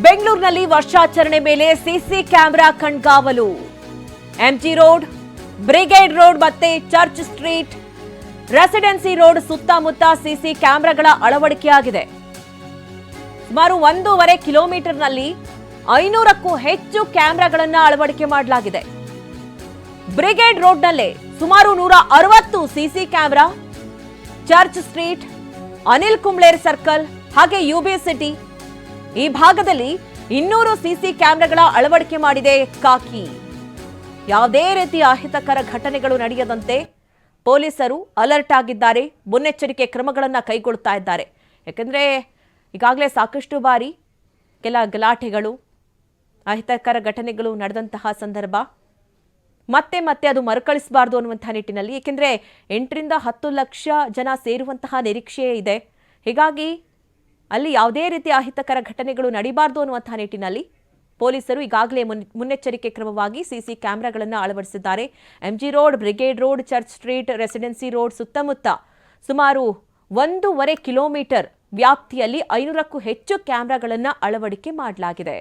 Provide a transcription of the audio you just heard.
ಬೆಂಗಳೂರಿನಲ್ಲಿ ವರ್ಷಾಚರಣೆ ಮೇಲೆ ಸಿಸಿ ಕ್ಯಾಮೆರಾ ಕಣ್ಗಾವಲು. ಎಂಜಿ ರೋಡ್, ಬ್ರಿಗೇಡ್ ರೋಡ್ ಮತ್ತೆ ಚರ್ಚ್ ಸ್ಟ್ರೀಟ್, ರೆಸಿಡೆನ್ಸಿ ರೋಡ್ ಸುತ್ತಮುತ್ತ ಸಿಸಿ ಕ್ಯಾಮೆರಾಗಳ ಅಳವಡಿಕೆಯಾಗಿದೆ. ಸುಮಾರು 1.5 ಕಿಲೋಮೀಟರ್ನಲ್ಲಿ 500ಕ್ಕೂ ಹೆಚ್ಚು ಕ್ಯಾಮೆರಾಗಳನ್ನು ಅಳವಡಿಕೆ ಮಾಡಲಾಗಿದೆ. ಬ್ರಿಗೇಡ್ ರೋಡ್ನಲ್ಲೇ ಸುಮಾರು 160 CC camera, church street, Anil ಕುಂಬ್ಳೇರ್ ಸರ್ಕಲ್ ಹಾಗೆ ಯುಬಿ ಸಿಟಿ ಈ ಭಾಗದಲ್ಲಿ 200 ಸಿಸಿ ಕ್ಯಾಮೆರಾಗಳ ಅಳವಡಿಕೆ ಮಾಡಿದೆ ಕಾಕಿ. ಯಾವುದೇ ರೀತಿಯ ಅಹಿತಕರ ಘಟನೆಗಳು ನಡೆಯದಂತೆ ಪೊಲೀಸರು ಅಲರ್ಟ್ ಆಗಿದ್ದಾರೆ, ಮುನ್ನೆಚ್ಚರಿಕೆ ಕ್ರಮಗಳನ್ನು ಕೈಗೊಳ್ಳುತ್ತಾ ಇದ್ದಾರೆ. ಯಾಕಂದ್ರೆ ಈಗಾಗಲೇ ಸಾಕಷ್ಟು ಬಾರಿ ಕೆಲ ಗಲಾಟೆಗಳು, ಅಹಿತಕರ ಘಟನೆಗಳು ನಡೆದಂತಹ ಸಂದರ್ಭ ಮತ್ತೆ ಮತ್ತೆ ಅದು ಮರುಕಳಿಸಬಾರದು ಅನ್ನುವಂತಹ ನಿಟ್ಟಿನಲ್ಲಿ, ಏಕೆಂದರೆ 8 ರಿಂದ 10 ಲಕ್ಷ ಜನ ಸೇರುವಂತಹ ನಿರೀಕ್ಷೆ ಇದೆ. ಹೀಗಾಗಿ ಅಲ್ಲಿ ಯಾವುದೇ ರೀತಿಯ ಅಹಿತಕರ ಘಟನೆಗಳು ನಡೀಬಾರದು ಅನ್ನುವಂತಹ ನಿಟ್ಟಿನಲ್ಲಿ ಪೊಲೀಸರು ಈಗಾಗಲೇ ಮುನ್ನೆಚ್ಚರಿಕೆ ಕ್ರಮವಾಗಿ ಸಿಸಿ ಕ್ಯಾಮೆರಾಗಳನ್ನು ಅಳವಡಿಸಿದ್ದಾರೆ. ಎಂಜಿ ರೋಡ್, ಬ್ರಿಗೇಡ್ ರೋಡ್, ಚರ್ಚ್ ಸ್ಟ್ರೀಟ್, ರೆಸಿಡೆನ್ಸಿ ರೋಡ್ ಸುತ್ತಮುತ್ತ ಸುಮಾರು 1.5 ಕಿಲೋಮೀಟರ್ ವ್ಯಾಪ್ತಿಯಲ್ಲಿ 500ಕ್ಕೂ ಹೆಚ್ಚು ಕ್ಯಾಮೆರಾಗಳನ್ನು ಅಳವಡಿಕೆ ಮಾಡಲಾಗಿದೆ.